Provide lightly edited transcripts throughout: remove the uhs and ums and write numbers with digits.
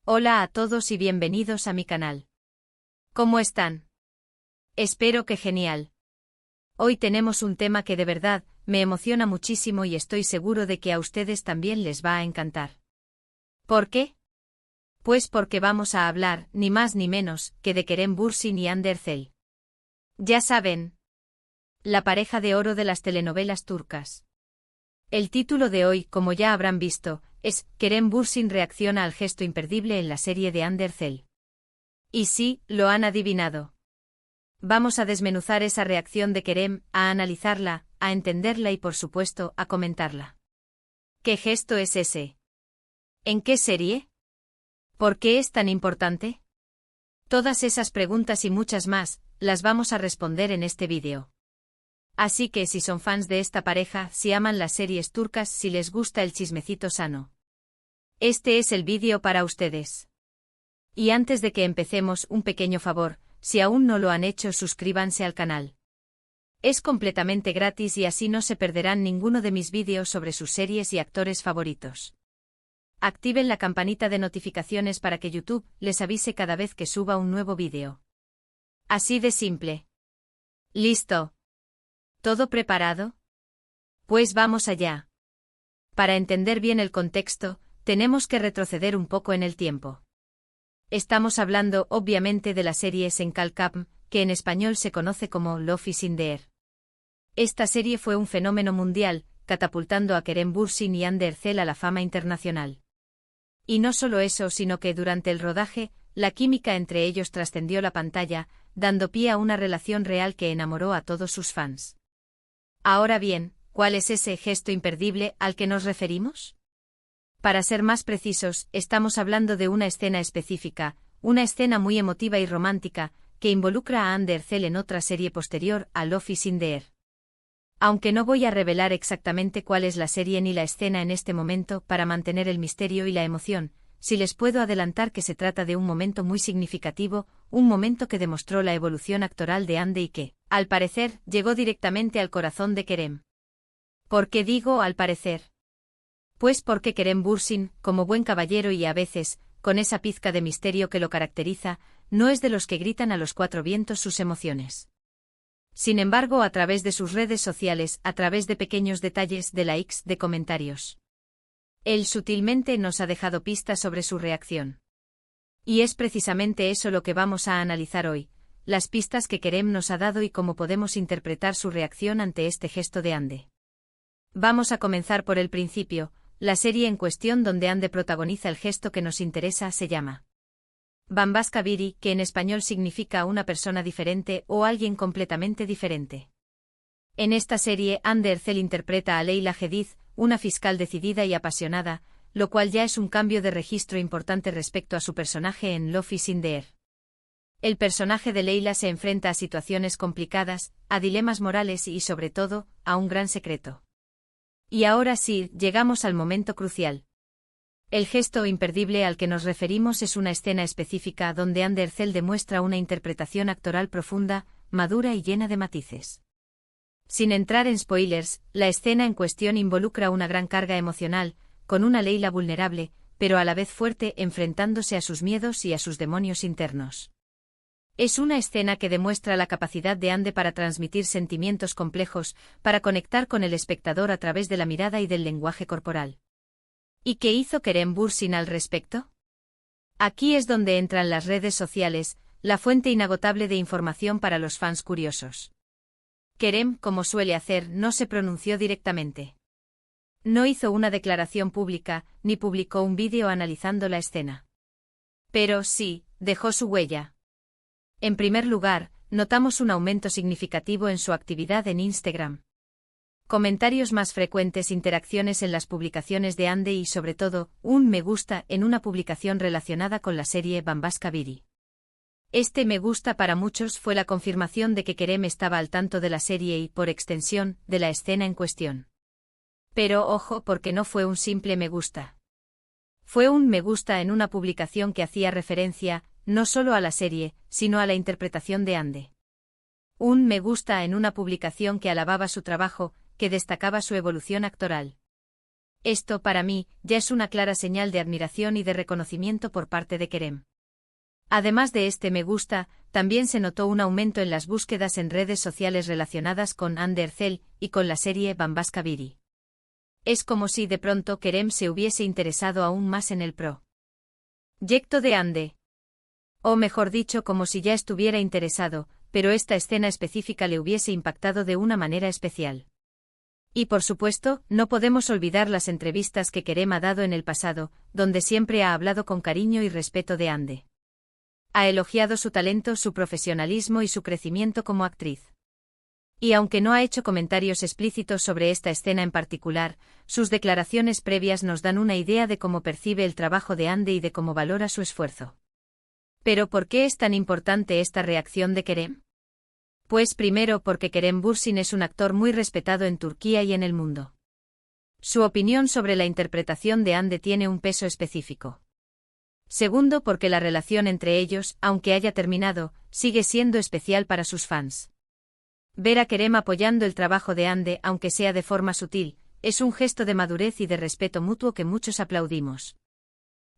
Hola a todos y bienvenidos a mi canal. ¿Cómo están? Espero que genial. Hoy tenemos un tema que de verdad me emociona muchísimo y estoy seguro de que a ustedes también les va a encantar. ¿Por qué? Pues porque vamos a hablar, ni más ni menos, que de Kerem Bürsin y Hande Erçel. Ya saben, la pareja de oro de las telenovelas turcas. El título de hoy, como ya habrán visto, es Kerem Bürsin reacciona al gesto imperdible en la serie de Hande Erçel. Y sí, lo han adivinado. Vamos a desmenuzar esa reacción de Kerem, a analizarla, a entenderla y por supuesto, a comentarla. ¿Qué gesto es ese? ¿En qué serie? ¿Por qué es tan importante? Todas esas preguntas y muchas más, las vamos a responder en este vídeo. Así que si son fans de esta pareja, si aman las series turcas, si les gusta el chismecito sano, este es el vídeo para ustedes. Y antes de que empecemos, un pequeño favor, si aún no lo han hecho, suscríbanse al canal. Es completamente gratis y así no se perderán ninguno de mis vídeos sobre sus series y actores favoritos. Activen la campanita de notificaciones para que YouTube les avise cada vez que suba un nuevo vídeo. Así de simple. ¿Listo? ¿Todo preparado? Pues vamos allá. Para entender bien el contexto, tenemos que retroceder un poco en el tiempo. Estamos hablando, obviamente, de la serie Sen Kalkam, que en español se conoce como Love is in the Air. Esta serie fue un fenómeno mundial, catapultando a Kerem Bürsin y Hande Erçel a la fama internacional. Y no solo eso, sino que durante el rodaje, la química entre ellos trascendió la pantalla, dando pie a una relación real que enamoró a todos sus fans. Ahora bien, ¿cuál es ese gesto imperdible al que nos referimos? Para ser más precisos, estamos hablando de una escena específica, una escena muy emotiva y romántica, que involucra a Hande Erçel en otra serie posterior a Love is in the Air. Aunque no voy a revelar exactamente cuál es la serie ni la escena en este momento para mantener el misterio y la emoción, sí les puedo adelantar que se trata de un momento muy significativo, un momento que demostró la evolución actoral de Hande y que, al parecer, llegó directamente al corazón de Kerem. ¿Por qué digo al parecer? Pues porque Kerem Bürsin, como buen caballero y a veces, con esa pizca de misterio que lo caracteriza, no es de los que gritan a los cuatro vientos sus emociones. Sin embargo, a través de sus redes sociales, a través de pequeños detalles, de likes, de comentarios, él sutilmente nos ha dejado pistas sobre su reacción. Y es precisamente eso lo que vamos a analizar hoy, las pistas que Kerem nos ha dado y cómo podemos interpretar su reacción ante este gesto de Hande. Vamos a comenzar por el principio. La serie en cuestión donde Hande protagoniza el gesto que nos interesa se llama Bambaşka Biri, que en español significa una persona diferente o alguien completamente diferente. En esta serie, Hande Erçel interpreta a Leyla Hadid, una fiscal decidida y apasionada, lo cual ya es un cambio de registro importante respecto a su personaje en Love is in the Air. El personaje de Leyla se enfrenta a situaciones complicadas, a dilemas morales y, sobre todo, a un gran secreto. Y ahora sí, llegamos al momento crucial. El gesto imperdible al que nos referimos es una escena específica donde Hande Erçel demuestra una interpretación actoral profunda, madura y llena de matices. Sin entrar en spoilers, la escena en cuestión involucra una gran carga emocional, con una Leyla vulnerable, pero a la vez fuerte, enfrentándose a sus miedos y a sus demonios internos. Es una escena que demuestra la capacidad de Hande para transmitir sentimientos complejos, para conectar con el espectador a través de la mirada y del lenguaje corporal. ¿Y qué hizo Kerem Bürsin al respecto? Aquí es donde entran las redes sociales, la fuente inagotable de información para los fans curiosos. Kerem, como suele hacer, no se pronunció directamente. No hizo una declaración pública, ni publicó un vídeo analizando la escena. Pero sí, dejó su huella. En primer lugar, notamos un aumento significativo en su actividad en Instagram. Comentarios más frecuentes, interacciones en las publicaciones de Hande y sobre todo, un me gusta en una publicación relacionada con la serie Bambaşka Biri. Este me gusta para muchos fue la confirmación de que Kerem estaba al tanto de la serie y, por extensión, de la escena en cuestión. Pero ojo, porque no fue un simple me gusta. Fue un me gusta en una publicación que hacía referencia, no solo a la serie, sino a la interpretación de Hande. Un me gusta en una publicación que alababa su trabajo, que destacaba su evolución actoral. Esto, para mí, ya es una clara señal de admiración y de reconocimiento por parte de Kerem. Además de este me gusta, también se notó un aumento en las búsquedas en redes sociales relacionadas con Hande Erçel y con la serie Bambaşka Biri. Es como si de pronto Kerem se hubiese interesado aún más en el proyecto de Hande. O mejor dicho, como si ya estuviera interesado, pero esta escena específica le hubiese impactado de una manera especial. Y por supuesto, no podemos olvidar las entrevistas que Kerem ha dado en el pasado, donde siempre ha hablado con cariño y respeto de Hande. Ha elogiado su talento, su profesionalismo y su crecimiento como actriz. Y aunque no ha hecho comentarios explícitos sobre esta escena en particular, sus declaraciones previas nos dan una idea de cómo percibe el trabajo de Hande y de cómo valora su esfuerzo. ¿Pero por qué es tan importante esta reacción de Kerem? Pues primero porque Kerem Bürsin es un actor muy respetado en Turquía y en el mundo. Su opinión sobre la interpretación de Hande tiene un peso específico. Segundo, porque la relación entre ellos, aunque haya terminado, sigue siendo especial para sus fans. Ver a Kerem apoyando el trabajo de Hande, aunque sea de forma sutil, es un gesto de madurez y de respeto mutuo que muchos aplaudimos.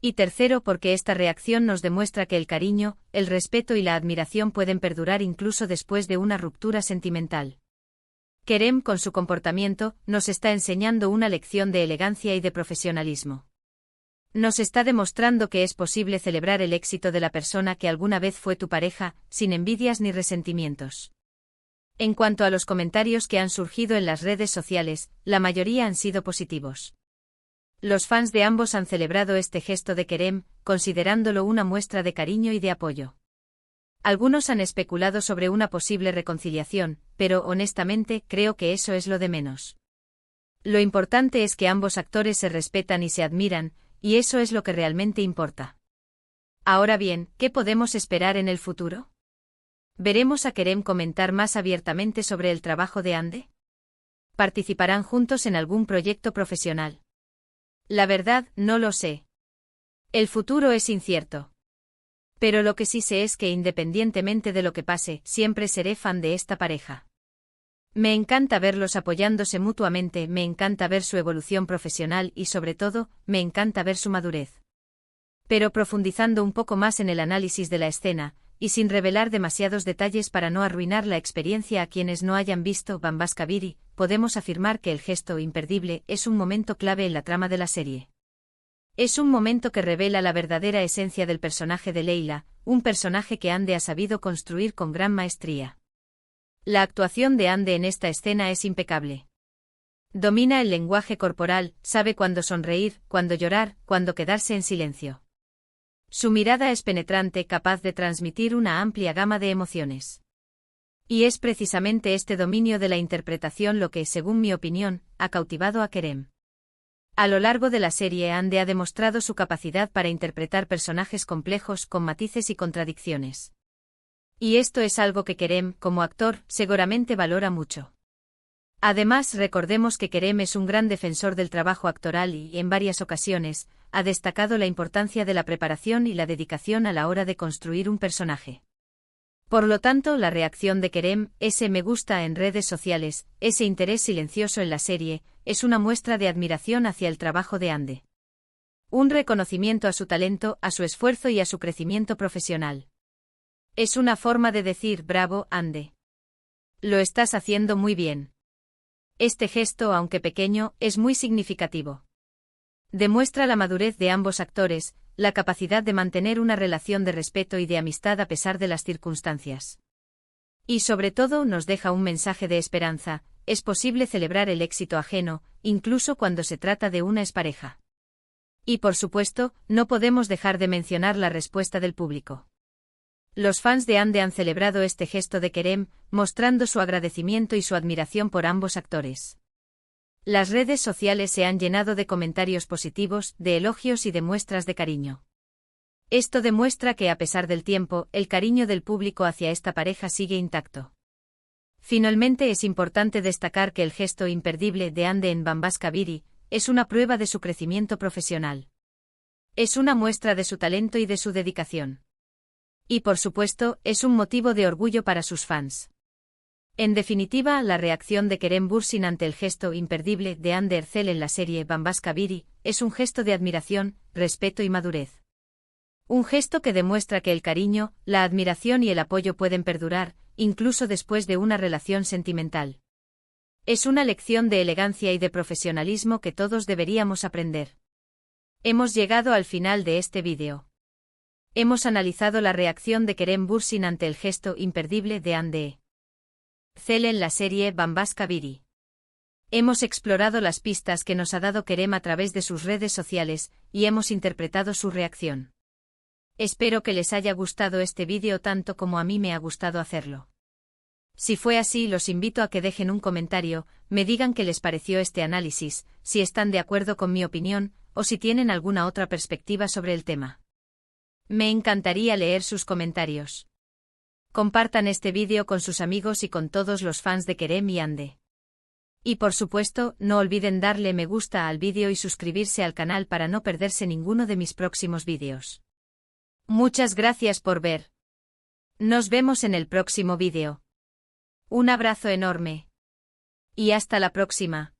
Y tercero, porque esta reacción nos demuestra que el cariño, el respeto y la admiración pueden perdurar incluso después de una ruptura sentimental. Kerem, con su comportamiento, nos está enseñando una lección de elegancia y de profesionalismo. Nos está demostrando que es posible celebrar el éxito de la persona que alguna vez fue tu pareja, sin envidias ni resentimientos. En cuanto a los comentarios que han surgido en las redes sociales, la mayoría han sido positivos. Los fans de ambos han celebrado este gesto de Kerem, considerándolo una muestra de cariño y de apoyo. Algunos han especulado sobre una posible reconciliación, pero honestamente creo que eso es lo de menos. Lo importante es que ambos actores se respetan y se admiran, y eso es lo que realmente importa. Ahora bien, ¿qué podemos esperar en el futuro? ¿Veremos a Kerem comentar más abiertamente sobre el trabajo de Hande? ¿Participarán juntos en algún proyecto profesional? La verdad, no lo sé. El futuro es incierto. Pero lo que sí sé es que independientemente de lo que pase, siempre seré fan de esta pareja. Me encanta verlos apoyándose mutuamente, me encanta ver su evolución profesional y sobre todo, me encanta ver su madurez. Pero profundizando un poco más en el análisis de la escena, y sin revelar demasiados detalles para no arruinar la experiencia a quienes no hayan visto Bambaşka Biri, podemos afirmar que el gesto imperdible es un momento clave en la trama de la serie. Es un momento que revela la verdadera esencia del personaje de Leyla, un personaje que Hande ha sabido construir con gran maestría. La actuación de Hande en esta escena es impecable. Domina el lenguaje corporal, sabe cuándo sonreír, cuándo llorar, cuándo quedarse en silencio. Su mirada es penetrante, capaz de transmitir una amplia gama de emociones. Y es precisamente este dominio de la interpretación lo que, según mi opinión, ha cautivado a Kerem. A lo largo de la serie, Hande ha demostrado su capacidad para interpretar personajes complejos con matices y contradicciones. Y esto es algo que Kerem, como actor, seguramente valora mucho. Además, recordemos que Kerem es un gran defensor del trabajo actoral y, en varias ocasiones, ha destacado la importancia de la preparación y la dedicación a la hora de construir un personaje. Por lo tanto, la reacción de Kerem, ese me gusta en redes sociales, ese interés silencioso en la serie, es una muestra de admiración hacia el trabajo de Hande. Un reconocimiento a su talento, a su esfuerzo y a su crecimiento profesional. Es una forma de decir, bravo, Hande. Lo estás haciendo muy bien. Este gesto, aunque pequeño, es muy significativo. Demuestra la madurez de ambos actores, la capacidad de mantener una relación de respeto y de amistad a pesar de las circunstancias. Y sobre todo nos deja un mensaje de esperanza, es posible celebrar el éxito ajeno, incluso cuando se trata de una expareja. Y por supuesto, no podemos dejar de mencionar la respuesta del público. Los fans de Hande han celebrado este gesto de Kerem, mostrando su agradecimiento y su admiración por ambos actores. Las redes sociales se han llenado de comentarios positivos, de elogios y de muestras de cariño. Esto demuestra que a pesar del tiempo, el cariño del público hacia esta pareja sigue intacto. Finalmente es importante destacar que el gesto imperdible de Hande en Bambaşka Biri es una prueba de su crecimiento profesional. Es una muestra de su talento y de su dedicación. Y por supuesto, es un motivo de orgullo para sus fans. En definitiva, la reacción de Kerem Bürsin ante el gesto imperdible de Hande Erçel en la serie Bambaşka Biri es un gesto de admiración, respeto y madurez. Un gesto que demuestra que el cariño, la admiración y el apoyo pueden perdurar, incluso después de una relación sentimental. Es una lección de elegancia y de profesionalismo que todos deberíamos aprender. Hemos llegado al final de este vídeo. Hemos analizado la reacción de Kerem Bürsin ante el gesto imperdible de Hande Erçel en la serie Bambaşka Biri. Hemos explorado las pistas que nos ha dado Kerem a través de sus redes sociales, y hemos interpretado su reacción. Espero que les haya gustado este vídeo tanto como a mí me ha gustado hacerlo. Si fue así, los invito a que dejen un comentario, me digan qué les pareció este análisis, si están de acuerdo con mi opinión, o si tienen alguna otra perspectiva sobre el tema. Me encantaría leer sus comentarios. Compartan este vídeo con sus amigos y con todos los fans de Kerem y Hande. Y por supuesto, no olviden darle me gusta al vídeo y suscribirse al canal para no perderse ninguno de mis próximos vídeos. Muchas gracias por ver. Nos vemos en el próximo vídeo. Un abrazo enorme. Y hasta la próxima.